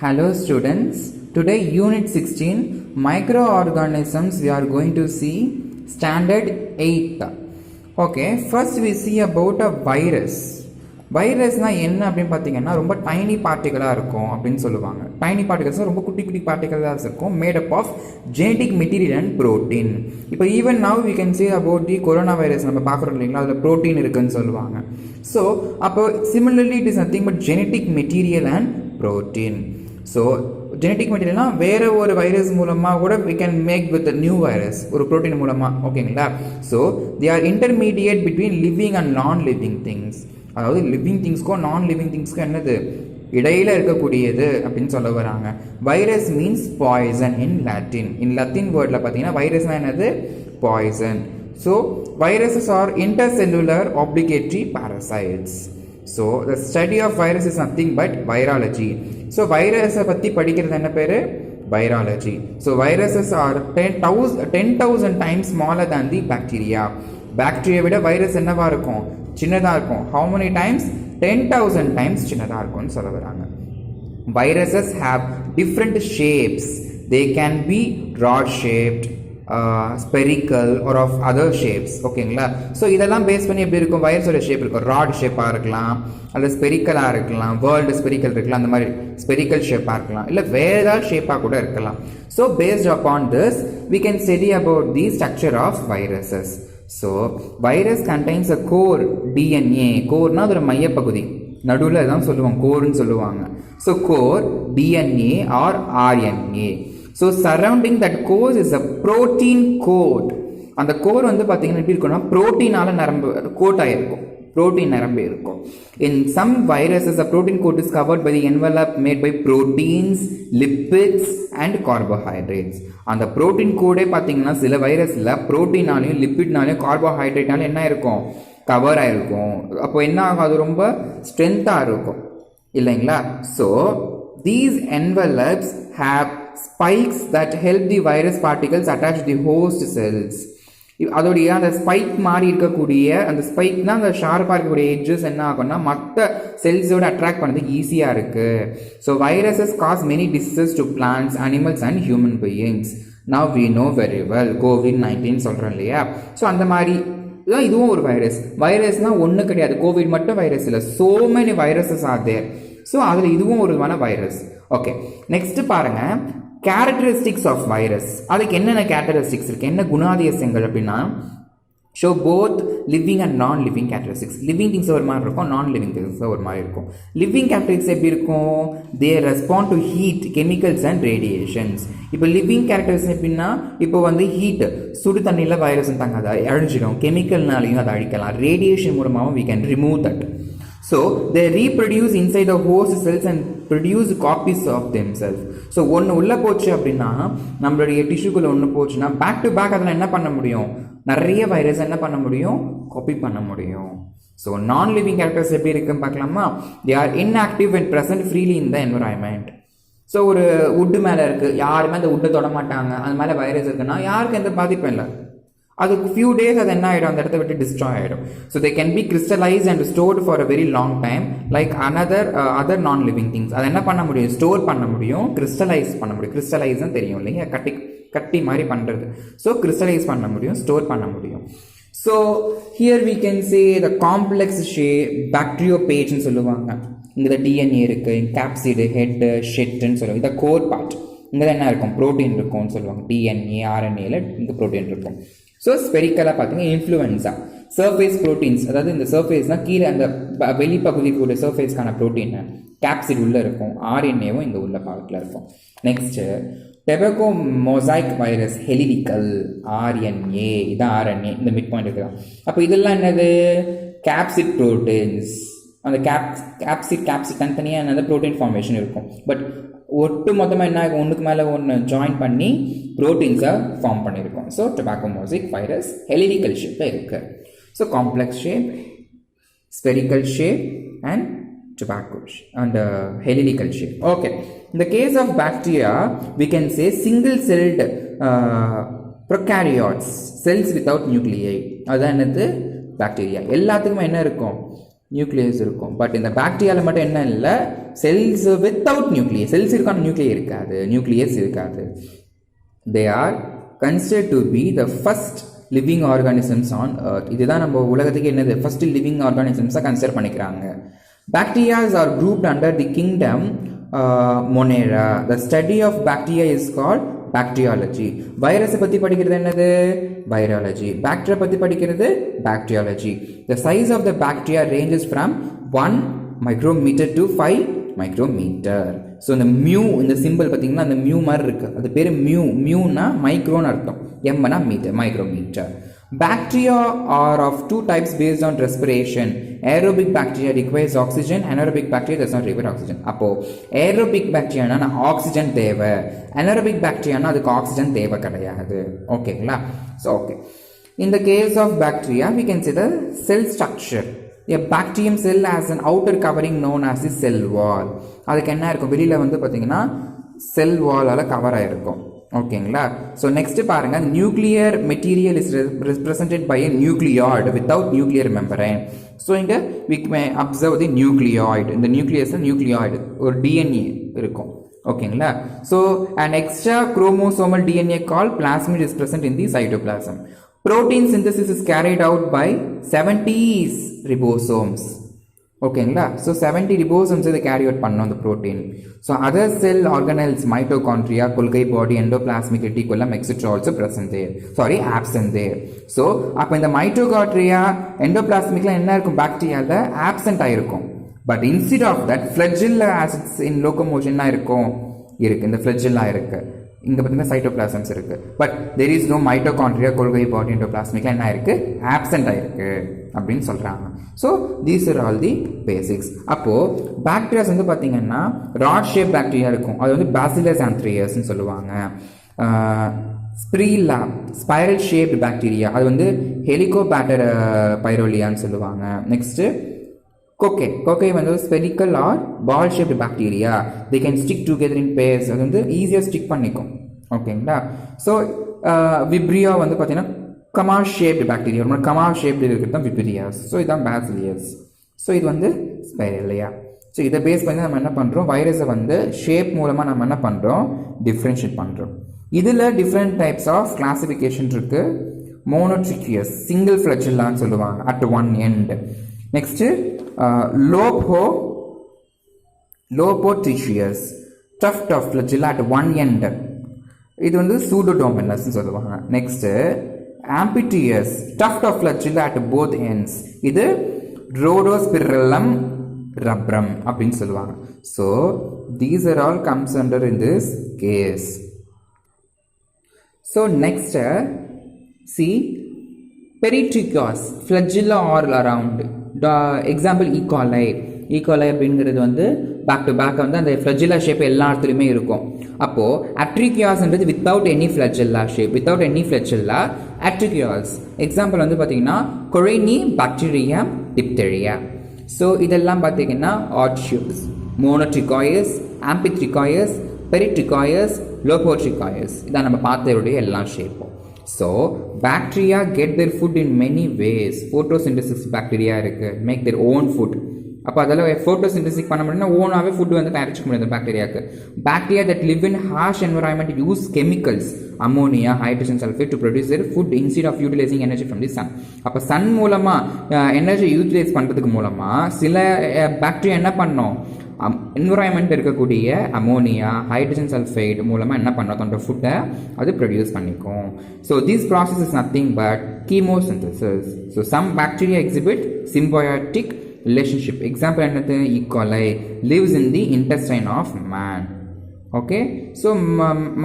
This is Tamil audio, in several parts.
Hello students, today unit 16 microorganisms we are going to see standard 8. Okay, first we see about a virus. வைரஸ்னா என்ன அப்படின்னு பார்த்தீங்கன்னா ரொம்ப டைனி பார்ட்டிகலாக இருக்கும் அப்படின்னு சொல்லுவாங்க. டைனி பார்ட்டிகல்ஸ் ரொம்ப குட்டி குட்டி பார்ட்டிகலாக இருக்கும் made up of genetic material and protein. இப்போ even now we can say about the corona virus நம்ம பார்க்குறோம் இல்லைங்களா, அதில் ப்ரோட்டீன் இருக்குன்னு சொல்லுவாங்க. ஸோ அப்போ similarly it is nothing but genetic material and protein. So genetic மெட்டீரியல்னா வேறு ஒரு வைரஸ் மூலமாக கூட we can make with new virus ஒரு ப்ரோட்டீன் மூலமாக, ஓகேங்களா. So they are intermediate between living and non living things. அதாவது லிவிங் திங்ஸ்க்கும் நான் லிவிங் திங்ஸ்க்கும் என்னது இடையில இருக்கக்கூடியது அப்படின்னு சொல்ல வராங்க. Virus means poison in Latin. In Latin வேர்டில் பார்த்தீங்கன்னா வைரஸ்னா என்னது பாய்சன். So viruses are intercellular obligatory parasites. So the study of virus is nothing but virology. So வைரஸை பற்றி படிக்கிறது என்ன பேர் virology. So viruses are 10,000 times smaller than the bacteria. Bacteria விட வைரஸ் என்னவா இருக்கும் சின்னதாக இருக்கும். how many times 10,000 times சின்னதாக இருக்கும்னு சொல்ல வராங்க. viruses have different shapes. they can be rod shaped, spherical or of other shapes, ஓகேங்களா. ஸோ இதெல்லாம் பேஸ் பண்ணி எப்படி இருக்கும் வைரஸோட ஷேப் இருக்கும். ராட் ஷேப்பாக இருக்கலாம், அல்லது ஸ்பெரிக்கலாக இருக்கலாம், வேர்ல்டு ஸ்பெரிக்கல் இருக்கலாம், அந்த மாதிரி ஸ்பெரிக்கல் ஷேப்பாக இருக்கலாம், இல்லை வேறு ஏதாவது ஷேப்பாக கூட இருக்கலாம். So based upon this we can study about the structure of viruses. So virus contains a core DNA. கோர்னா அது ஒரு மையப்பகுதி, நடுவில் தான் சொல்லுவாங்க கோர்னு சொல்லுவாங்க. So core DNA or RNA. So surrounding that core is a protein coat. அந்த கோர் வந்து பார்த்தீங்கன்னா எப்படி இருக்கும்னா ப்ரோட்டீனால் நிரம்பு கோட் ஆகிருக்கும், ப்ரோட்டீன் நிரம்பி இருக்கும். In some viruses a protein coat is covered by the envelope made by proteins, lipids and carbohydrates. அந்த ப்ரோட்டீன் கோடே பார்த்தீங்கன்னா சில வைரஸில் ப்ரோட்டீனாலையும் லிப்பிட்னாலையும் கார்போஹைட்ரேட்னாலும் என்ன இருக்கும் கவர் ஆகிருக்கும். அப்போ என்ன ஆகும், அது ரொம்ப ஸ்ட்ரென்த்தாக இருக்கும் இல்லைங்களா. So these envelopes have spikes that help the virus particles attach the host cells. அதோடைய அந்த ஸ்பைக் மாதிரி இருக்கக்கூடிய அந்த ஸ்பைக்னா அந்த ஷார்ப்பாக இருக்கக்கூடிய எட்ஜஸ் என்ன ஆகும்னா மற்ற செல்ஸோட அட்ராக்ட் பண்ணுறதுக்கு ஈஸியாக இருக்குது. So viruses cause many diseases to plants, animals and human beings. Now we know very well COVID-19 சொல்கிறோம் இல்லையா. ஸோ அந்த மாதிரி தான் இதுவும் ஒரு வைரஸ். வைரஸ்னால் ஒன்றும் கிடையாது, கோவிட் மட்டும் வைரஸ் இல்லை, so many viruses are there. So அதில் இதுவும் ஒரு விதமான வைரஸ். ஓகே, நெக்ஸ்ட் பாருங்கள் கேரக்டரிஸ்டிக்ஸ் ஆஃப் வைரஸ். அதுக்கு என்னென்ன கேரக்டரிஸ்டிக்ஸ் இருக்குது, என்ன குணாதிசயங்கள் அப்படின்னா show both living and non living characteristics. Living things ஒரு மாதிரி இருக்கும், நான் லிவிங் திங்ஸ் ஒரு மாதிரி இருக்கும். லிவிங் கேரக்டரிஸ்டிக்ஸ் எப்படி இருக்கும், they respond to heat, chemicals and radiations. இப்போ லிவிங் கேரக்டரிஸ்டிக்ஸ் எப்படின்னா இப்போ வந்து ஹீட், சுடு தண்ணியில் வைரஸ் தாங்க அதை அழிஞ்சிடும், கெமிக்கல்னாலையும் அதை அழிக்கலாம், ரேடியேஷன் மூலமாகவும் we can remove that. So they reproduce inside the host cells and produce copies of themselves. So ஒன்று உள்ளே போச்சு அப்படின்னா நம்மளுடைய டிஷ்யூக்குள்ளே ஒன்று போச்சுன்னா பேக் டு பேக் அதில் என்ன பண்ண முடியும், நிறைய வைரஸ் என்ன பண்ண முடியும் காப்பி பண்ண முடியும். ஸோ நான் லிவிங் கேரக்டர்ஸ் எப்படி இருக்குன்னு பார்க்கலாமா. They are inactive and present freely in the environment. So ஒரு வுட்டு மேலே இருக்குது, யாருமே அந்த வுட்டை தொட மாட்டாங்க, அது மேலே வைரஸ் இருக்குன்னா யாருக்கு எந்த பாதிப்பும் இல்லை. அதுக்கு ஃபியூ டேஸ் அது என்ன ஆகிடும், அந்த இடத்த விட்டு டிஸ்ட்ராய் ஆகிடும். So they can be crystallise and stored for a very long time like other நான் லிவிங் திங்ஸ். அதை என்ன பண்ண முடியும், ஸ்டோர் பண்ண முடியும், கிறிஸ்டலைஸ் பண்ண முடியும். கிறிஸ்டலைஸ் தான் தெரியும் இல்லையா, கட்டி மாதிரி பண்ணுறது. ஸோ கிறிஸ்டலைஸ் பண்ண முடியும், ஸ்டோர் பண்ண முடியும். So here we can say the complex பாக்டீரியோபேஜ்னு சொல்லுவாங்க. இங்கே தான் டிஎன்ஏ இருக்குது, கேப்சிடு, ஹெட்டு, ஷெட்டுன்னு சொல்லுவாங்க. இந்த கோர் பார்ட் இங்கே தான் என்ன இருக்கும் ப்ரோட்டீன் இருக்கும்னு சொல்லுவாங்க. டிஎன்ஏ ஆர்என்ஏல இங்கே ப்ரோட்டீன் இருக்கும். ஸோ ஸ்பெரிக்கலாக பார்த்தீங்கன்னா இன்ஃப்ளூயன்ஸா சர்ஃபேஸ் ப்ரோட்டீன்ஸ், அதாவது இந்த சர்ஃபேஸ்னால் கீழே அந்த வெளிப்பகுதிக்குள்ள சர்ஃபேஸ்க்கான ப்ரோட்டீன் கேப்சிட் உள்ளே இருக்கும், ஆர்என்ஏவும் இங்கே உள்ள பார்ட்டில் இருக்கும். நெக்ஸ்ட்டு டெபகோ மொசைக் வைரஸ் ஹெலிடிக்கல் ஆர்என்ஏ, இதான் ஆர்என்ஏ, இந்த மிட் பாயிண்ட் இருக்குதான். அப்போ இதெல்லாம் என்னது கேப்சிட் ப்ரோட்டீன்ஸ். அந்த கேப்சிட் தனித்தனியாக என்னது ப்ரோட்டீன் ஃபார்மேஷன் இருக்கும். பட் ஒட்டு மொத்தமாக என்ன ஆகும், ஒன்றுக்கு மேலே ஒன்று ஜாயின் பண்ணி ப்ரோட்டீன்ஸை ஃபார்ம் பண்ணியிருக்கோம். ஸோ டொபாக்கோ மொசைக் வைரஸ் ஹெலிடிக்கல் ஷேப்பில் இருக்குது. So complex shape, spherical shape and tobacco and helical shape. Okay, in the case of bacteria we can say single celled prokaryotes, cells without nuclei. அதான் என்னது பாக்டீரியா. எல்லாத்துக்குமே என்ன இருக்கும் நியூக்ளியஸ் இருக்கும். பட் இந்த பாக்டீரியாவில் மட்டும் என்ன இல்லை, செல்ஸ் வித்தவுட் நியூக்ளியஸ், செல்ஸ் இருக்கான நியூக்ளியஸ் இருக்காது, நியூக்ளியஸ் இருக்காது. They are considered to be the first living organisms on earth. இதுதான் நம்ம உலகத்துக்கு என்னது ஃபர்ஸ்ட் லிவிங் ஆர்கானிசம்ஸாக கன்சிடர் பண்ணிக்கிறாங்க. Bacterias are grouped under the kingdom Monera. The study of bacteria is called bacteriology. வைரஸை பற்றி படிக்கிறது என்னது, வைராலஜி. பாக்டீரியா பற்றி படிக்கிறது bacteriology. The size of the bacteria ranges from 1 micrometer to 5 micrometer. So இந்த மியூ, இந்த சிம்பிள் பார்த்தீங்கன்னா அந்த மியூ மாதிரி இருக்குது, அது பேர் மியூ. மியூனா மைக்ரோன்னு அர்த்தம், எம்னா metre, micrometre. Bacteria are of two types based on respiration. Aerobic bacteria requires oxygen, anaerobic bacteria does not require oxygen. அப்போ aerobic bacteria னா ஆக்சிஜன் தேவை, anaerobic bacteria னா அதுக்கு ஆக்சிஜன் தேவை கிடையாது. ஓகேங்களா? So okay, in the case of bacteria we can see the cell structure. A bacterium cell has an outer covering known as the cell wall. அதுக்கு என்ன இருக்கும், வெளியில் வந்து பார்த்தீங்கன்னா செல் வாலால் கவர் ஆகிருக்கும். ஓகேங்களா? ஸோ நெக்ஸ்ட் பாருங்க, nuclear material is represented by a nucleoid without nuclear membrane. So இங்கே we may observe the nucleoid. இந்த நியூக்ளியஸ் நியூக்ளியாய்டு ஒரு டிஎன்ஏ இருக்கும். ஓகேங்களா? So an extra chromosomal DNA called plasmid is present in the cytoplasm. Protein synthesis is carried out by 70 ribosomes. ஓகேங்களா? ஸோ 70 ribosomes இதை கேரி அவுட் பண்ணோம் அந்த protein. So other cell organelles, mitochondria, Golgi body, endoplasmic reticulum etcetera also present there, sorry absent there. So அப்போ இந்த மைட்டோகாண்ட்ரியா, எண்டோபிளாஸ்மிக்லாம் என்ன இருக்கும், பாக்டீரியாவில் ஆப்சென்ட் ஆகிருக்கும். But instead of that flagella aids in லோகோமோஷன்லாம் இருக்கும், இருக்குது, இந்த ஃப்ளெஜில்லா இருக்குது. இங்கே பார்த்தீங்கன்னா சைட்டோபிளாசம்ஸ் இருக்குது. But there is no mitochondria, Golgi body, எண்டோபிளாஸ்மிக்லாம் என்ன இருக்குது, ஆப்சென்ட் ஆகிருக்கு அப்படின்னு சொல்கிறாங்க. So these are all the basics. அப்போது பாக்டீரியாஸ் வந்து பார்த்தீங்கன்னா ராட் ஷேப் பாக்டீரியா இருக்கும், அது வந்து பேசிலஸ் ஆந்த்ரியஸ்ன்னு சொல்லுவாங்க. ஸ்ப்ரீலா, ஸ்பைரல் ஷேப்டு பாக்டீரியா, அது வந்து ஹெலிகோபேட்டர் பைரோலியான்னு சொல்லுவாங்க. நெக்ஸ்ட்டு கொக்கை வந்து spherical or ball shaped bacteria, they can stick together in pairs, அது வந்து ஈஸியாக ஸ்டிக் பண்ணிக்கும். ஓகேங்களா? ஸோ விப்ரியா வந்து பார்த்தீங்கன்னா கமா ஷேப்டு பாக்டீரியா, ரொம்ப கமா ஷேப்டு இருக்கிறது தான் விப்ரியாஸ். ஸோ இதுதான் பேசிலியஸ். ஸோ இது வந்து ஸ்பைரலியா. ஸோ இதை பேஸ் பண்ணி நம்ம என்ன பண்ணுறோம், வைரஸை வந்து ஷேப் மூலமாக நம்ம என்ன பண்ணுறோம், டிஃப்ரென்ஷியேட் பண்ணுறோம். இதில் டிஃப்ரெண்ட் டைப்ஸ் ஆஃப் கிளாசிஃபிகேஷன் இருக்குது. மோனோட்ரிக்கியஸ், சிங்கிள் ஃப்ளெஜில்லான்னு சொல்லுவாங்க, at one end. Next lophotrichous, tuft of flagella at one end, இது வந்து சூடோடோமினஸ்ன்னு சொல்லுவாங்க. Next amphitrichous, tuft of flagella at both ends, இது ரோடோஸ்பிரலம் ரப்ரம் அப்படின்னு சொல்லுவாங்க. So these are all comes under in this case. So next C peritrichous, flagella all around. Example E coli. E coli அப்படிங்கிறது வந்து பேக் டு பேக் வந்து அந்த ஃப்ளெஜில்லா ஷேப் எல்லா இடத்துலையுமே இருக்கும். அப்போது அட்ரிகியாஸ்ன்றது without any flagella shape, without any flagella atrichous. Example வந்து பார்த்தீங்கன்னா கொரைனி பாக்டீரியா, டிப்தெரியா. ஸோ இதெல்லாம் பார்த்தீங்கன்னா ஆட்ஷூஸ், மோனோட்ரிகாயஸ், ஆம்பிட்ரிகாயஸ், பெரிட்ரிகாயஸ், லோபோட்ரிகாயஸ். இதான் நம்ம பார்த்தவருடைய எல்லா ஷேப்பும். So bacteria get their food in many ways. Photosynthesis bacteria இருக்குது, மேக் தேர் ஓன் ஃபுட். அப்போ அதெல்லாம் ஃபோட்டோசிந்தசிஸ் பண்ண முடியும்னா ஓனாகவே ஃபுட் வந்து தயாரிச்சிக்க முடியாது பாக்டீரியாவுக்கு. Bacteria that live in harsh environment use chemicals, ammonia, hydrogen sulphate to produce their food instead of utilising energy from the sun. அப்போ சன் மூலமாக எனர்ஜி யூட்டிலைஸ் பண்ணுறதுக்கு மூலமாக சில பாக்டீரியா என்ன பண்ணோம், என்வரான்மெண்ட் இருக்கக்கூடிய அமோனியா, ஹைட்ரஜன் சல்ஃபைடு மூலமாக என்ன பண்ணோம், தன்னோட ஃபுட்டை அது ப்ரொடியூஸ் பண்ணிக்கும். So this process is nothing but chemosynthesis. So some bacteria exhibit symbiotic relationship. Example என்னது, E coli lives in the intestine of man. Okay, so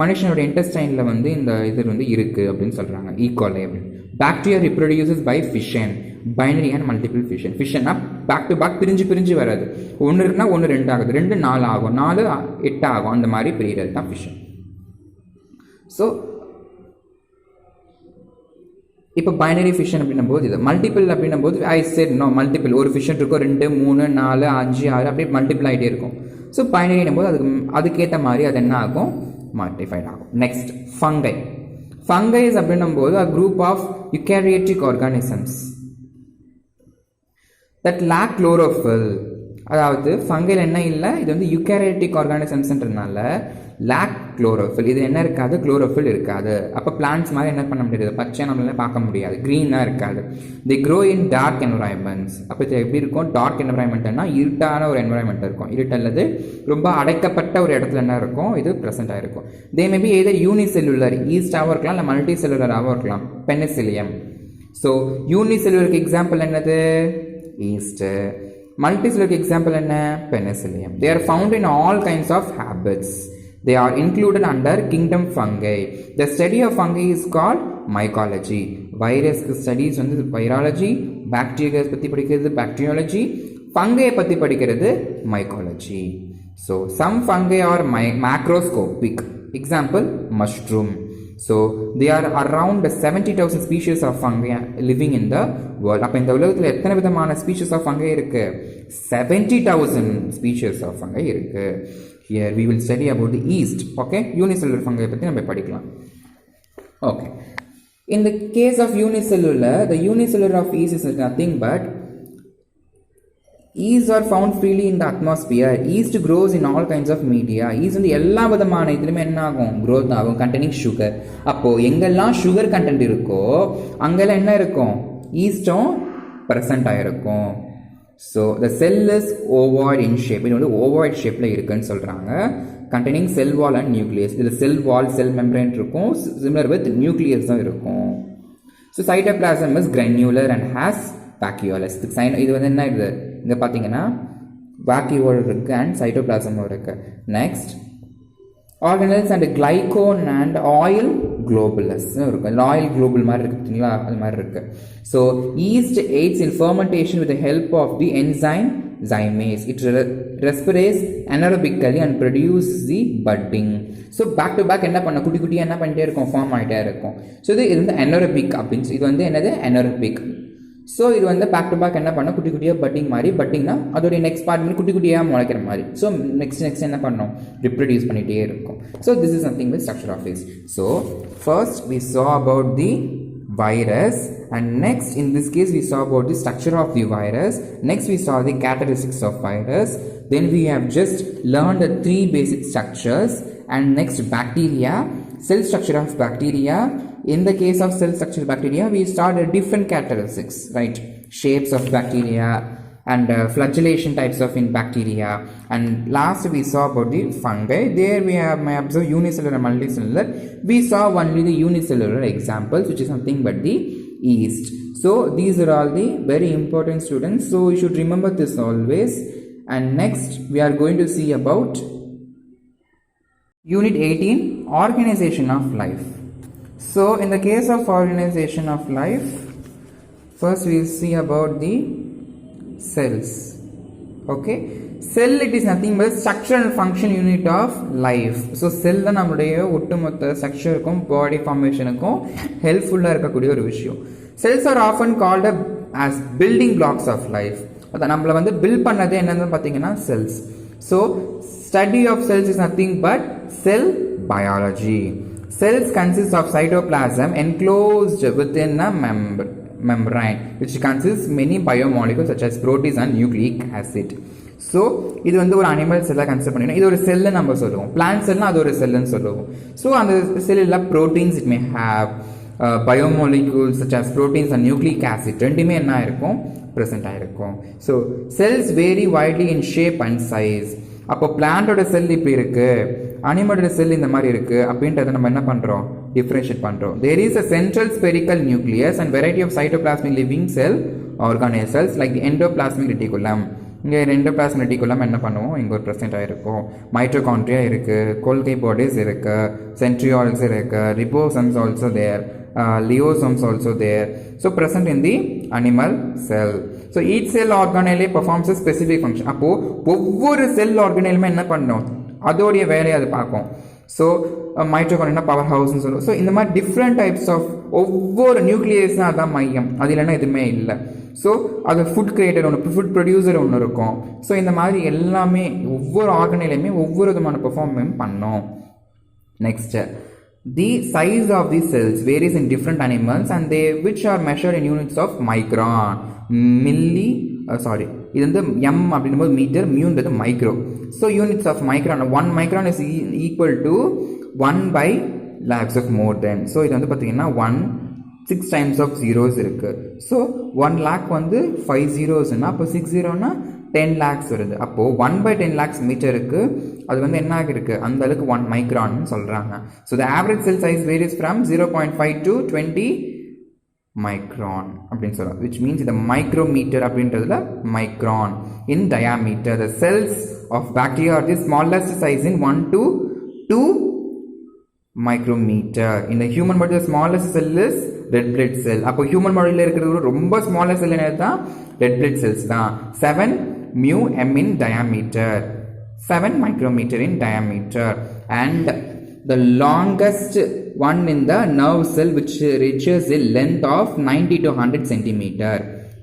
மனுஷனோட இன்டெஸ்டைனில் வந்து இந்த இது வந்து இருக்குது அப்படின்னு சொல்கிறாங்க, ஈகாலை அப்படின்னு. Bacteria reproduces by fission, binary and multiple fission. ஃபிஷன்னா பேக் டு பேக் பிரிஞ்சு வராது. ஒன்று இருக்குன்னா ஒன்று 2 ஆகுது, 2 4 ஆகும், 4 8 ஆகும், அந்த மாதிரி பிரிகிறது தான் ஃபிஷன். ஸோ இப்போ பைனரி ஃபிஷன் அப்படின்னும் போது இது, மல்டிபிள் அப்படின்னும் போது ஐ செட் நோ மல்டிபிள், ஒரு ஃபிஷன் இருக்கும், 2 3 4 5 6 அப்படியே மல்டிபிள் ஆகிட்டே இருக்கும். ஸோ பைனரின்னும் போது அதுக்கேற்ற மாதிரி அது என்ன ஆகும், மல்டிஃபைட் ஆகும். Next fungi. ஃபங்கைஸ் அப்படின்னும் போது a group of eukaryotic organisms that lack chlorophyll. அதாவது ஃபங்கைல் என்ன இல்லை, இது வந்து யூகேரியோட்டிக் ஆர்கானிசம்ஸ்ன்றதுனால லேக் குளோரோஃபில், இது என்ன இருக்காது, குளோரோஃபில் இருக்காது. அப்போ பிளான்ட்ஸ் மாதிரி என்ன பண்ண முடியாது, பச்சை நம்மளால பார்க்க முடியாது, க்ரீனாக இருக்காது. தி க்ரோ இன் டார்க் என்வரான்மெண்ட்ஸ். அப்போ இது எப்படி இருக்கும், டார்க் என்வரான்மெண்ட்னா இருட்டான ஒரு என்வரான்மெண்ட் இருக்கும், இருட்டு அல்லது ரொம்ப அடைக்கப்பட்ட ஒரு இடத்துல என்ன இருக்கும், இது ப்ரெசென்ட் ஆகிருக்கும். தே மேபி எதர் யூனிசெல்லுலர், ஈஸ்டாகவும் இருக்கலாம், இல்லை மல்டி செல்லுலராகவும் இருக்கலாம். பெனிசிலியம். ஸோ யூனிசெல்லுலருக்கு எக்ஸாம்பிள் என்னது, ஈஸ்ட்டு. Multicellular example என்ன, penicillium. They are found in all kinds of habits. They are included under kingdom fungi. The study of fungi is called mycology. Virus studies வந்து virology, bacteria பத்தி படிக்கிறது bacteriology, fungi பத்தி படிக்கிறது mycology. So some fungi are macroscopic. Example, mushroom. So they are around 70,000 species of fungi living in the world. அப்போ இந்த உலகத்தில் எத்தனை விதமான ஸ்பீஷிஸ் ஆஃப் ஃபங்கை இருக்கு, 70,000 ஸ்பீஷிஸ் ஆஃப் ஃபங்கை இருக்கு. Here we will study about the yeast. Okay, unicellular fungi பற்றி நம்ம படிக்கலாம். Okay, in the case of unicellular, the unicellular of yeast is nothing but yeast are found freely in the atmosphere. Yeast grows in all kinds of media. Yeast வந்து எல்லா விதமான இதுலையுமே என்ன ஆகும், growth ஆகும், containing sugar. அப்போது எங்கெல்லாம் சுகர் கண்டென்ட் இருக்கோ அங்கெல்லாம் என்ன இருக்கும், ஈஸ்டும் ப்ரெசண்ட் ஆகிருக்கும். So the cell is ovoid in shape. இது வந்து ஓவாய்ட் ஷேப்பில் இருக்குன்னு சொல்கிறாங்க. Containing cell wall and nucleus. இதில் செல் வால், செல் மெம்பரேன் இருக்கும், சிமிலர் வித் நியூக்ளியஸ் தான் இருக்கும். So cytoplasm is granular and has vacuoles. இது வந்து என்ன, இது இங்கே பார்த்தீங்கன்னா வாக்யூல் இருக்குது அண்ட் சைட்டோபிளாசமும் இருக்குது. Next organelles and glycogen and oil globules இருக்கும். ஆயில் குளோபுல் மாதிரி இருக்குங்களா, அது மாதிரி இருக்குது. So yeast aids in fermentation with help of the enzyme zymase. It respirates anaerobically and produce the budding. So back to back என்ன பண்ண, குட்டி குட்டியாக என்ன பண்ணிட்டே இருக்கும், ஃபார்ம் ஆகிட்டே இருக்கும். ஸோ இது வந்து anaerobic அப்படின்னு, இது வந்து என்னது anaerobic. ஸோ இது வந்து பேக் டு பேக் என்ன பண்ணோம், குட்டி குட்டியாக பட்டிங் மாதிரி, பட்டிங்னா அதோடைய நெக்ஸ்ட் பார்ட் மாதிரி குட்டி குட்டியாக முளைக்கிற மாதிரி. ஸோ நெக்ஸ்ட் என்ன பண்ணோம், ரிப்ரொடியூஸ் பண்ணிகிட்டே இருக்கும். So this is something with structure of yeast. So first we saw about the virus, and next in this case we saw about the structure of the virus. Next we saw the characteristics of virus. Then we have just learned the three basic structures, and next bacteria, cell structure of bacteria. In the case of cell structure bacteria, we started different characteristics, right? Shapes of bacteria and flagellation types of in bacteria. And last we saw about the fungi. There we have may observe unicellular and multicellular. We saw only the unicellular examples, which is nothing but the yeast. So these are all the very important students. So you should remember this always. And next we are going to see about Unit 18, Organization of Life. So in the case of organization of life, first we will see about the cells. Okay, cell, it is nothing but structure and function unit of life. So cell தான் நம்மளுடைய ஒட்டுமொத்த ஸ்ட்ரக்சருக்கும் பாடி ஃபார்மேஷனுக்கும் ஹெல்ப்ஃபுல்லாக இருக்கக்கூடிய ஒரு விஷயம். Cells are often called as building blocks of life. அதான் நம்மளை வந்து பில்ட் பண்ணது என்னன்னு பார்த்தீங்கன்னா cells. So study of cells is nothing but cell biology. Cells consist of cytoplasm enclosed within a membrane which consists many biomolecules such as proteins and nucleic acid. So இது வந்து ஒரு அனிமல் செல்லாக கன்சிடர் பண்ணிக்கணும். இது ஒரு செல்லை நம்ம சொல்லுவோம். பிளான்ட் செல்னால் அது ஒரு செல்லுன்னு சொல்லுவோம். ஸோ அந்த செல்லில் proteins it may have, biomolecules such as proteins and nucleic acid ரெண்டுமே என்ன ஆயிருக்கும், ப்ரெசென்ட் ஆகிருக்கும். So cells vary widely in shape and size. அப்போ பிளான்ட்டோட செல் இப்படி இருக்குது, அனிமலோட செல் இந்த மாதிரி இருக்குது அப்படின்றத நம்ம என்ன பண்ணுறோம், டிஃப்ரென்ஷியேட் பண்ணுறோம். There is a central spherical nucleus and variety of cytoplasmic living cell organic cells like endoplasmic reticulum. இங்கே எண்டோபிளாஸ்மிக் ரெட்டிகுலம் என்ன பண்ணுவோம், இங்கே ஒரு ப்ரெசென்ட் ஆகிருக்கும். மைட்டோகாண்ட்ரியா இருக்குது, கோல்கை பாடிஸ் இருக்குது, சென்ட்ரியால்ஸ் இருக்குது, ribosomes also there, lysosomes also there. So present in the animal cell. So each cell organelle performs a specific function. அப்போது ஒவ்வொரு செல் ஆர்கானிலுமே என்ன பண்ணணும், அதோடைய வேலையை அது பார்க்கும். ஸோ மைட்டோகாண்ட்ரியா பவர் ஹவுஸ்ன்னு சொல்லுவோம். ஸோ இந்த மாதிரி டிஃப்ரெண்ட் டைப்ஸ் ஆஃப் ஒவ்வொரு நியூக்ளியஸும் அதான் மையம், அது இல்லைன்னா எதுவுமே இல்லை. ஸோ அது ஃபுட் கிரியேட்டர் ஒன்று, ஃபுட் ப்ரொடியூசர் ஒன்று இருக்கும். ஸோ இந்த மாதிரி எல்லாமே ஒவ்வொரு ஆர்கனிலையுமே ஒவ்வொரு விதமான பெர்ஃபார்மன்ஸ் பண்ணோம். Next the size of the cells varies in different animals and they which are measured in units of micron, milli, sorry இது வந்து m அப்படின்னும்போது மீட்டர், மியூன்றது micro. So units of micron 1 micron is equal to 1/lakhs of more than. ஸோ இது வந்து பார்த்தீங்கன்னா 6 times of zeros இருக்குது. ஸோ 1 lakh வந்து 5 zeros-னா அப்போ 6 0-னா 10 lakhs வருது. அப்போது 1/10 lakhs மீட்டருக்கு அது வந்து என்ன ஆகிருக்கு, அந்த அளவுக்கு 1 மைக்ரான் சொல்கிறாங்க. So the average cell size varies from 0.5 to 20 micron அப்படின்னு சொல்லுவாங்க. விச் மீன்ஸ் இந்த மைக்ரோமீட்டர் அப்படின்றதுல micron in diameter. The cells of bacteria are the smallest size in 1 to 2 micrometre. இந்த human body smallest cell is red blood cell. அப்போ ஹியூமன் பாடியில் இருக்கிறது ரொம்ப ஸ்மாலஸ்ட் செல் என்னது தான், ரெட் பிளட் செல்ஸ் தான். 7 μm in diameter, 7 micrometer in diameter, and the longest one in the nerve cell which reaches a length of 90 to 100 centimeter.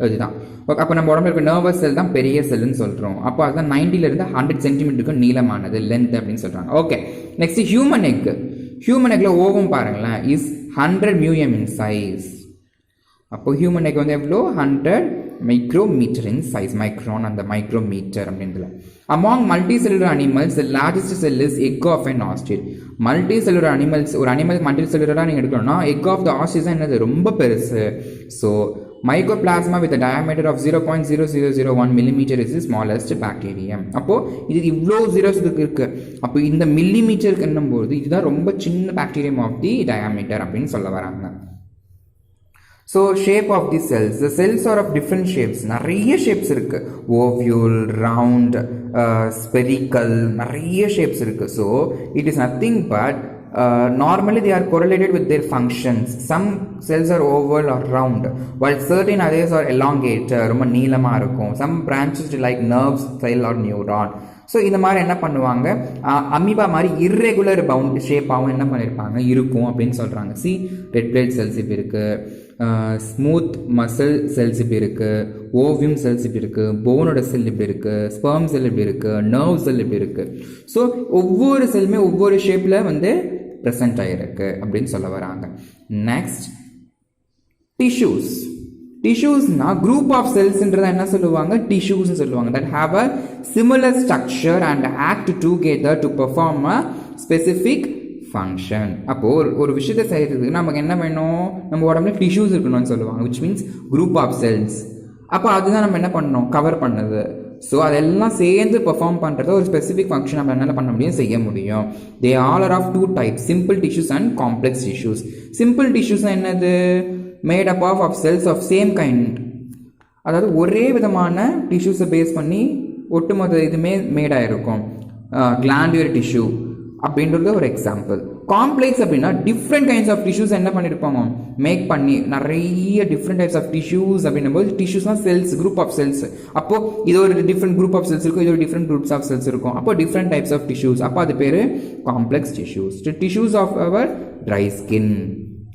அதுதான். அப்போ நம்ம உடம்புல இருக்க நர்வஸ் செல் தான் பெரிய செல்லுன்னு சொல்கிறோம். அப்போ அதுதான் 90லேருந்து 100 சென்டிமீட்டருக்கு நீளமானது லென்த் அப்படின்னு சொல்கிறாங்க. Okay, next human egg. Human எக்ல ஓவம் பாருங்களேன், இஸ் 100 μm in size. அப்போ ஹியூமன் எக் வந்து எவ்வளோ, 100 மைக்ரோமீட்டர் இன் சைஸ், மைக்ரான் அந்த மைக்ரோமீட்டர் அப்படின்றதுல. Among multicellular animals the largest cell is egg of an ostrich. Multicellular animals, ஒரு அனிமல் மல்டிசெல்லுலராக நீங்கள் எடுக்கணும்னா எக் ஆஃப் த ஆஸ்ட்ரிச் தான் என்னது, ரொம்ப பெருசு. So mycoplasma with diameter of 0.0001 millimeter is the smallest bacterium. அப்போது இது இவ்வளோ ஜீரோஸ் இருக்குது. அப்போ இந்த மில்லிமீட்டருக்கு என்னும்போது இதுதான் ரொம்ப சின்ன பாக்டீரியம் ஆஃப் தி டயாமீட்டர் அப்படின்னு சொல்ல வராங்க. So shape of the cells. The cells are of different shapes. நிறைய ஷேப்ஸ் இருக்குது. ஓவியூல், ரவுண்ட், ஸ்பெரிக்கல், நிறைய ஷேப்ஸ் இருக்குது. So it is nothing but normally they are correlated with their functions. Some cells are oval or round, while certain others are elongated, ரொம்ப நீளமாக இருக்கும். Some branches like nerves, cell or neuron. So இந்த மாதிரி என்ன பண்ணுவாங்க, அமீபா மாதிரி இர்ரெகுலர் பவுண்ட் ஷேப்பாகவும் என்ன பண்ணியிருப்பாங்க இருக்கும் அப்படின்னு சொல்கிறாங்க. சி ரெட் பிளட் செல்ஸ் இப்படி இருக்குது, ஸ்மூத் மசில் செல்ஸ் இப்படி இருக்குது, ஓவியம் செல்ஸ் இப்படி இருக்குது, போனோட செல் இப்படி இருக்குது, ஸ்பெர்ம் செல் இப்படி இருக்குது, நர்வ் செல் இப்படி இருக்குது. ஸோ ஒவ்வொரு செல்லுமே ஒவ்வொரு ஷேப்பில் வந்து ப்ரெசென்ட் ஆகிருக்கு அப்படின்னு சொல்ல வராங்க. Next tissues. டிஷ்யூஸ்னா குரூப் ஆஃப் செல்ஸ்ன்றதை என்ன சொல்லுவாங்க, டிஷ்யூஸ்னு சொல்லுவாங்க. That have a similar structure and act together to perform a specific function. அப்போது ஒரு விஷயத்தை செய்கிறதுக்கு நமக்கு என்ன வேணும், நம்ம உடம்புல டிஷ்யூஸ் இருக்கணும்னு சொல்லுவாங்க. Which means group of cells. அப்போ அதுதான் நம்ம என்ன பண்ணணும், கவர் பண்ணது. ஸோ அதெல்லாம் சேர்ந்து பெர்ஃபார்ம் பண்ணுறது ஒரு ஸ்பெசிஃபிக் ஃபங்க்ஷன் நம்ம என்ன பண்ண முடியும், செய்ய முடியும். They all are of 2 types, simple tissues and complex tissues. Simple tissues என்னது, made up of cells of same kind. அதாவது ஒரே விதமான டிஷ்யூஸை பேஸ் பண்ணி ஒட்டுமொத்த இதுவுமே மேடாயிருக்கும். கிளாண்டுலர் டிஷ்யூ அப்படின்றது ஒரு எக்ஸாம்பிள். காம்ப்ளெக்ஸ் அப்படின்னா டிஃப்ரெண்ட் கைண்ட்ஸ் ஆஃப் டிஷ்யூஸ் என்ன பண்ணியிருப்பாங்க, மேக் பண்ணி நிறைய டிஃப்ரெண்ட் டைப்ஸ் ஆஃப் டிஷ்யூஸ் அப்படின்னும் போது டிஷ்யூஸ்லாம் செல்ஸ், குரூப் ஆஃப் செல்ஸ். அப்போ இது ஒரு டிஃப்ரெண்ட் குரூப் ஆஃப் செல்ஸ் இருக்கும், இது ஒரு டிஃப்ரெண்ட் குரூப்ஸ் ஆஃப் செல்ஸ் இருக்கும். அப்போ டிஃப்ரெண்ட் டைப்ஸ் ஆஃப் டிஷ்யூஸ். அப்போ அது பேர் complex tissues. Tissues of our dry skin.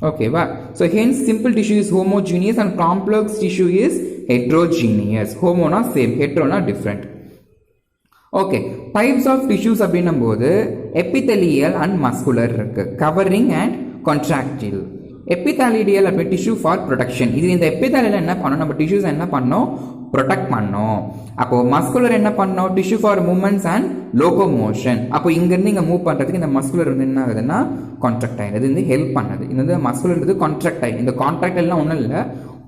ஓகேவா? So hence simple tissue is homogeneous and complex tissue is heterogeneous. ஹோமோனா சேம், ஹெட்ரோனா different. Okay, types of tissues அப்படின்னும் போது எபித்தெலியல் அண்ட் மஸ்குலர் இருக்கு, கவரிங் அண்ட் கான்ட்ராக்டில். எபித்தாலிடியல் அப்படி டிஷ்யூ ஃபார் ப்ரொடெக்ஷன். இது இந்த எபித்தாலியில் என்ன பண்ணோம், நம்ம டிஷ்யூஸ் என்ன பண்ணோம், ப்ரொடெக்ட் பண்ணோம். அப்போ மஸ்குலர் என்ன பண்ணோம், tissue for moments and locomotion. அப்போ இங்கேருந்து இங்கே மூவ் பண்ணுறதுக்கு இந்த மஸ்குலர் வந்து என்ன ஆகுதுன்னா கான்ட்ராக்ட் ஆகிடுது, இது வந்து ஹெல்ப் பண்ணுது. இது வந்து மஸ்குலர்ன்றது கான்ட்ராக்ட் ஆகி, இந்த கான்ட்ராக்ட் எல்லாம் ஒன்றும் இல்லை,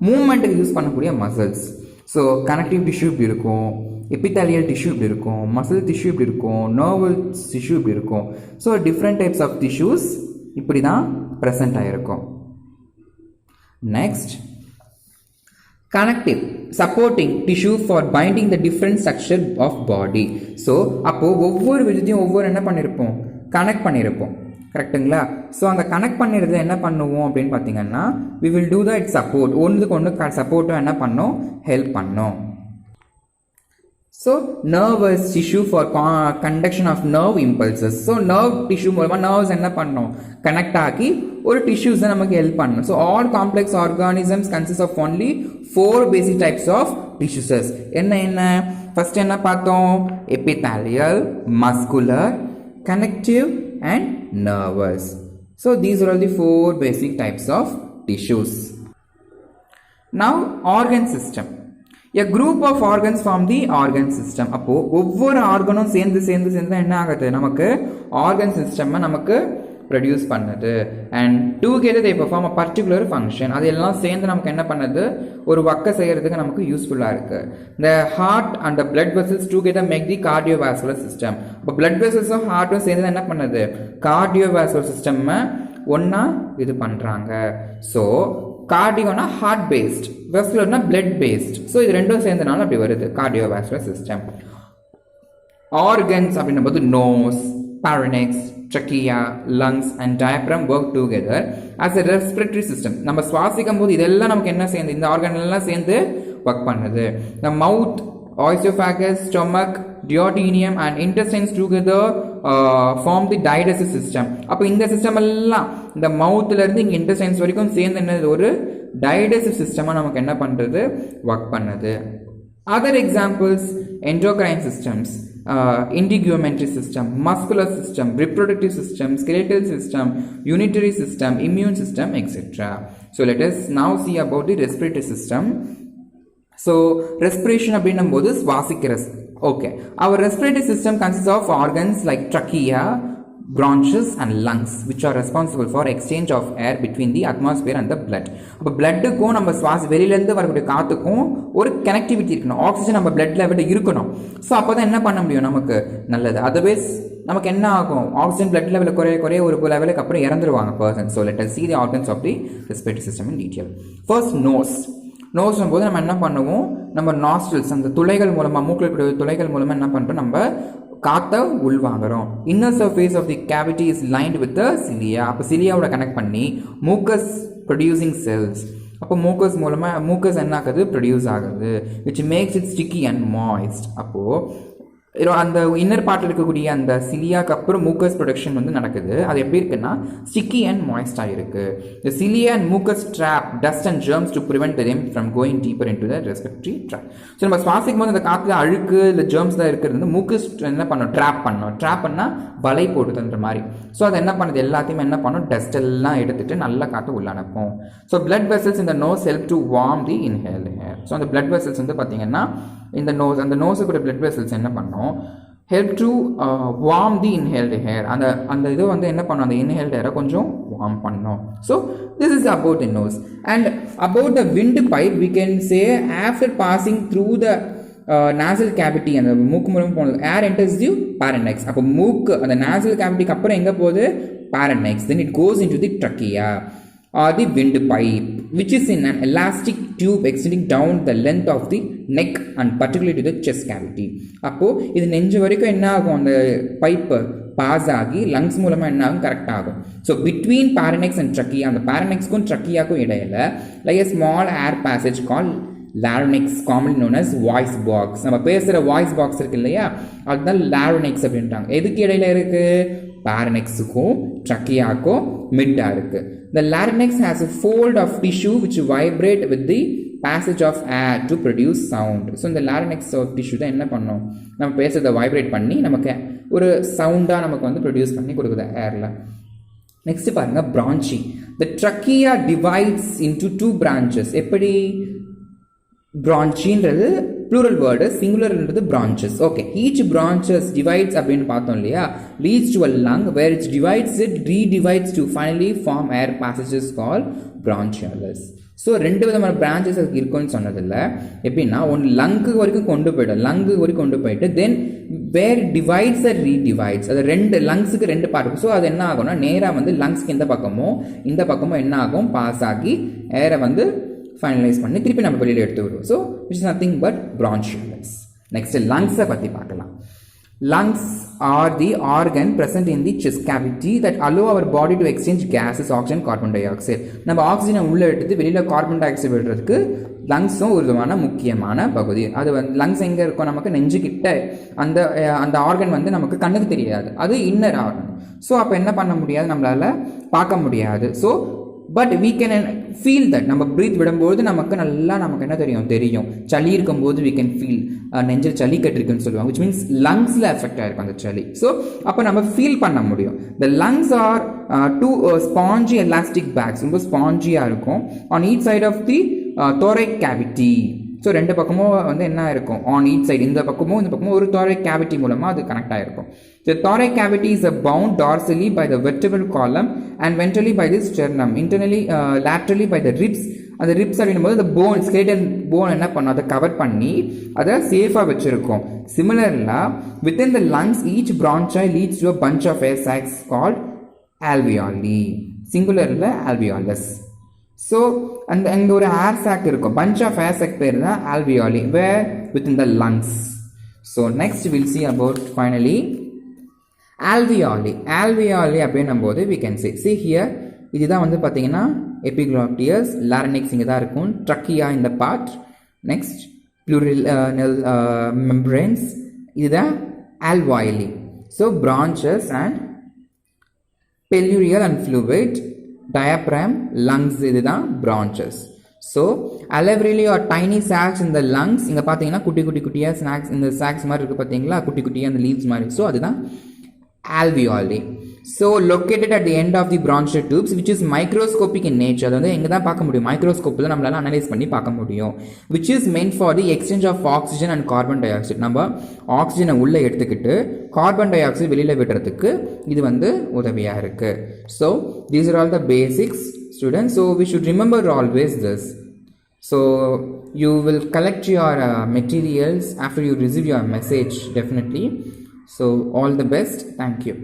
மூவ்மெண்ட்டுக்கு யூஸ் பண்ணக்கூடிய மசில்ஸ். ஸோ கனெக்டிவ் டிஷ்யூ இப்படி இருக்கும், எபித்தாலியல் டிஷ்யூ இப்படி இருக்கும், மசில் டிஷ்யூ இப்படி இருக்கும், நர்வல் டிஷ்யூ இப்படி இருக்கும். So different types of tissues இப்படி தான் ப்ரெசென்ட் ஆகிருக்கும். Next connective supporting tissue for binding the different structure of body. So அப்போது ஒவ்வொரு விதத்தையும் ஒவ்வொரு என்ன பண்ணியிருப்போம், கனெக்ட் பண்ணியிருப்போம். கரெக்டுங்களா? ஸோ அந்த கனெக்ட் பண்ணிடுறது என்ன பண்ணுவோம் அப்படின்னு பார்த்தீங்கன்னா we will do the it support. ஒன்றுக்கு ஒன்று சப்போர்ட்டும் என்ன பண்ணோம், ஹெல்ப் பண்ணோம். So nervous tissue for conduction of nerve impulses. So nerve tissue மூலமாக நர்வ்ஸ் என்ன பண்ணோம், கனெக்ட் ஆகி ஒரு டிஷ்யூஸை நமக்கு ஹெல்ப் பண்ணணும். So all complex organisms consist of only 4 basic types of tissues. என்ன ஃபர்ஸ்ட் என்ன பார்த்தோம், epithelial, muscular, connective and nervous. So these are all the 4 basic types of tissues. Now organ system. A group of organs form the organ system. அப்போ ஒவ்வொரு ஆர்கனும் சேர்ந்து என்ன ஆகுது, நமக்கு ஆர்கன் சிஸ்டம் நமக்கு ப்ரொடியூஸ் பண்ணுது. And together they perform a particular function. அது எல்லாம் சேர்ந்து நமக்கு என்ன பண்ணுது, ஒரு ஒர்க்கை செய்யறதுக்கு நமக்கு யூஸ்ஃபுல்லாக இருக்கு. The heart and the blood vessels together make the cardiovascular system. இப்போ blood vesselsம் ஹார்ட்டும் சேர்ந்து என்ன பண்ணுது, cardiovascular system ஒன்னா இது பண்றாங்க. ஸோ கார்டியோனா ஹார்ட் பேஸ்ட், வெஸ்குலர்னா பிளட் பேஸ்ட். ஸோ இது ரெண்டும் சேர்ந்தனால அப்படி வருது கார்டியோவாஸ்குலர் சிஸ்டம். ஆர்கன்ஸ் அப்படின்னும் போது nose, பாரனெக்ஸ், trachea, lungs and diaphragm work together as a respiratory system. நம்ம சுவாசிக்கும் போது இதெல்லாம் நமக்கு என்ன சேர்ந்து, இந்த ஆர்கன் எல்லாம் சேர்ந்து ஒர்க் பண்ணுது. The mouth, oesophagus, stomach, duodenum and intestines together form the digestive system. அப்போ இந்த சிஸ்டம் எல்லாம் இந்த மவுத்ல இருந்து இங்க இன்டெஸ்டைன்ஸ் வரைக்கும் சேர்ந்து என்னது, ஒரு digestive system நமக்கு என்ன பண்றது, ஒர்க் பண்ணுது. Other examples, endocrine systems, integumentary system, muscular system, reproductive system, skeletal system, unitary system, immune system, etc. So let us now see about the respiratory system. So respiration அப்படின்னும் போது சுவாசிக்கிற. Okay, our respiratory system consists of organs like trachea, bronchus and lungs, which are responsible for exchange of air between the atmosphere and the blood. அப்போ பிளட்டுக்கும் நம்ம வெளியிலேருந்து வரக்கூடிய காற்றுக்கும் ஒரு கனெக்டிவிட்டி இருக்கணும், ஆக்சிஜன் நம்ம பிளட்ல விட இருக்கணும். ஸோ அப்போ தான் என்ன பண்ண முடியும், நமக்கு நல்லது. அதர்வைஸ் நமக்கு என்ன ஆகும், ஆக்சிஜன் பிளட் லெவலில் குறைய ஒரு லெவலுக்கு அப்புறம் இறந்துருவாங்க person. So let us see the organs of the respiratory system in detail. First, nose. நோஸ்னும் போது நம்ம என்ன பண்ணுவோம், நம்ம நாஸ்ட்ரில்ஸ் அந்த துளைகள் மூலமாக, மூக்கில் இருக்கக்கூடிய துளைகள் மூலமாக என்ன பண்ணுறோம், நம்ம காற்றை உள்வாங்குறோம். Inner surface of the cavity is lined with cilia. அப்போ சிலியாவோட கனெக்ட் பண்ணி மூக்கஸ் ப்ரொடியூசிங் செல்ஸ். அப்போ மூக்கஸ் மூலமாக மூக்கஸ் என்ன ஆகுது, ப்ரொடியூஸ் ஆகுது, which makes it sticky and moist. அப்போது அந்த இன்னர் பார்ட்டில் இருக்கக்கூடிய அந்த சிலியாக்கு அப்புறம் மூக்கஸ் ப்ரொடக்ஷன் வந்து நடக்குது. அது எப்படி இருக்குன்னா ஸ்டிக்கி அண்ட் மாய்ஸ்டாக இருக்கு. The cilia and mucus trap dust and germs to prevent them from going deeper into the respiratory tract. So நம்ம சுவாசிக்கும் போது அந்த காற்றுல அழுக்கு இல்லை ஜெர்ம்ஸ் தான் இருக்கிறது வந்து மூக்கஸ் என்ன பண்ணோம், ட்ராப் பண்ணால் வலை போடுதுன்ற மாதிரி. ஸோ அது என்ன பண்ணுது, எல்லாத்தையுமே என்ன பண்ணும், டஸ்ட் எல்லாம் எடுத்துட்டு நல்லா காற்று உள்ள அனுப்பும். ஸோ பிளட் வெசல்ஸ் இந்த nose help to warm the inhaled air. So அந்த பிளட் வெசல்ஸ் வந்து பார்த்தீங்கன்னா இந்த நோஸுக்கு பிளட் வெசல்ஸ் என்ன பண்ணும், help to warm the inhaled air. அந்த இது வந்து என்ன பண்ணும், அந்த inhaled air கொஞ்சம் warm பண்ணும். So this is about the nose. And about the windpipe, we can say after passing through the nasal cavity, அந்த மூக்கு மூலம் போனது, air enters the pharynx. அப்போ மூக்கு அந்த nasal cavityக்கு அப்புறம் எங்கே போகுது, pharynx. Then it goes into the trachea or the windpipe, which is in an elastic tube extending down the length of the neck and particularly to the chest cavity. அப்போ இது நெஞ்சு வரைக்கும் என்ன ஆகும், அந்த பைப்பு பாஸ் ஆகி லங்ஸ் மூலமா என்ன ஆகும், கரெக்ட் ஆகும். ஸோ பிட்வீன் பாரனெக்ஸ் அண்ட் ட்ரக்கியா, அந்த பாரனெக்ஸ்க்கும் ட்ரக்கியாக்கும் இடையில like a small air passage called larynx, commonly known as voice box. நம்ம பேசுகிற வாய்ஸ் பாக்ஸ் இருக்கு இல்லையா, அதுதான் லாரினெக்ஸ் அப்படின்ட்டாங்க. எதுக்கு இடையில இருக்கு, பாரனெக்ஸுக்கும் ட்ரக்கியாக்கும் மிட்டா இருக்கு. The larynx has a fold of tissue which vibrate with the passage of air to produce sound. So இந்த larynx of tissue தான் என்ன பண்ணும், நம்ம பேசுறதை வைப்ரேட் பண்ணி நமக்கு ஒரு சவுண்டா நமக்கு வந்து ப்ரொடியூஸ் பண்ணி கொடுக்குது ஏர்ல. நெக்ஸ்ட் பாருங்க, branchi. The trachea divides into two branches. எப்படி, branchiன்றது plural word, singularன்றது branches. Okay, each branches divides அப்படின்னு பார்த்தோம் இல்லையா, leads to a lung where it divides, it redivides to finally form air passages called bronchioles. So ரெண்டு விதமான பிரான்ச்சஸ் இருக்குன்னு சொன்னதில்ல. எப்படின்னா ஒன்று லங்கு வரைக்கும் கொண்டு போயிட்டு தென் வேர் டிவைட்ஸ் ஆர் ரீடிவைட்ஸ். அது ரெண்டு லங்ஸுக்கு ரெண்டு பார்ட். ஸோ அது என்ன ஆகும்னா நேராக வந்து லங்ஸ்க்கு இந்த பக்கமும் என்ன ஆகும், பாஸ் ஆகி ஏரை வந்து ஃபைனலைஸ் பண்ணி திருப்பி நம்ம வெளியில் எடுத்து வருவோம். So it is nothing but bronchioles. Next லங்ஸை பற்றி பார்க்கலாம். Lungs are the organ present in the chest cavity that allow our body to exchange gases, oxygen, carbon dioxide. நம்ம ஆக்சிஜனை உள்ளே எடுத்து வெளியில் கார்பன் டை ஆக்சைடு விடுறதுக்கு லங்ஸும் ஒரு விதமான முக்கியமான பகுதி. அது வந்து லங்ஸ் எங்கே இருக்கும், நமக்கு நெஞ்சுக்கிட்ட. அந்த ஆர்கன் வந்து நமக்கு கண்ணுக்கு தெரியாது, அது இன்னர் ஆர்கன். ஸோ அப்போ என்ன பண்ண முடியாது, நம்மளால் பார்க்க முடியாது. So but we can feel that. நம்ம ப்ரீத் விடும்போது நமக்கு என்ன தெரியும், சளி இருக்கும்போது we can feel நெஞ்சில் சளி கட்டிருக்குன்னு சொல்லுவாங்க, which means லங்ஸில் எஃபெக்ட் ஆயிருக்கும் அந்த சளி. ஸோ அப்போ நம்ம ஃபீல் பண்ண முடியும். the lungs are two spongy elastic bags, ரொம்ப ஸ்பாஞ்சியாக இருக்கும் on each side of the thoracic cavity. So ரெண்டு பக்கமும் வந்து என்ன இருக்கும் ஆன் ஈச் சைடு இந்த பக்கமும் ஒரு thoracic cavity மூலமாக அது கனெக்ட் ஆகிருக்கும். The thoracic cavity is bound dorsally by the vertebral column and ventrally by the sternum, internally laterally by the ribs. அந்த ரிப்ஸ் அப்படின்னும் போது அந்த போன் ஸ்கெலிட்டன் போன் என்ன பண்ணும் அதை கவர் பண்ணி அதை சேஃபாக வச்சுருக்கோம். Similarly within the lungs each branchi leads to a bunch of air sacs called alveoli. சிங்குலரில் alveolus. So அந்த அங்கே ஒரு ஏர் சாக் இருக்கும், பஞ்ச் ஆஃப் ஏர் சாக் பேர் தான் alveoli, where within the lungs. So next we'll see about finally alveoli. Alveoli அப்படின்னும் போது we can see here இதுதான் வந்து பார்த்தீங்கன்னா epiglottis, larynx இங்கே தான் இருக்கும், trachea இந்த part, next pleural membranes, இதுதான் alveoli. So branches and pleural and fluid, diaphragm, lungs இதுதான் branches. So alveoli or tiny sacs in the lungs, இங்கே பார்த்தீங்கன்னா குட்டியாக ஸ்நாக்ஸ் இந்த சாக்ஸ் மாதிரி இருக்குது பார்த்தீங்களா, குட்டியாக அந்த லீவ்ஸ் மாதிரி, ஸோ அதுதான் alveoli. So located at the end of the bronchial tubes which is microscopic in nature. அது வந்து எங்கே தான் பார்க்க முடியும், மைக்ரோஸ்கோப்பில் நம்மளால அனலைஸ் பண்ணி பார்க்க முடியும். which is meant for the exchange of oxygen and carbon dioxide. நம்ம ஆக்சிஜனை உள்ளே எடுத்துக்கிட்டு கார்பன் டை ஆக்சைடு வெளியில் விடுறதுக்கு இது வந்து உதவியாக இருக்குது. So these are all the basics students. So we should remember always this. So you will collect your materials after you receive your message definitely. So all the best. Thank you.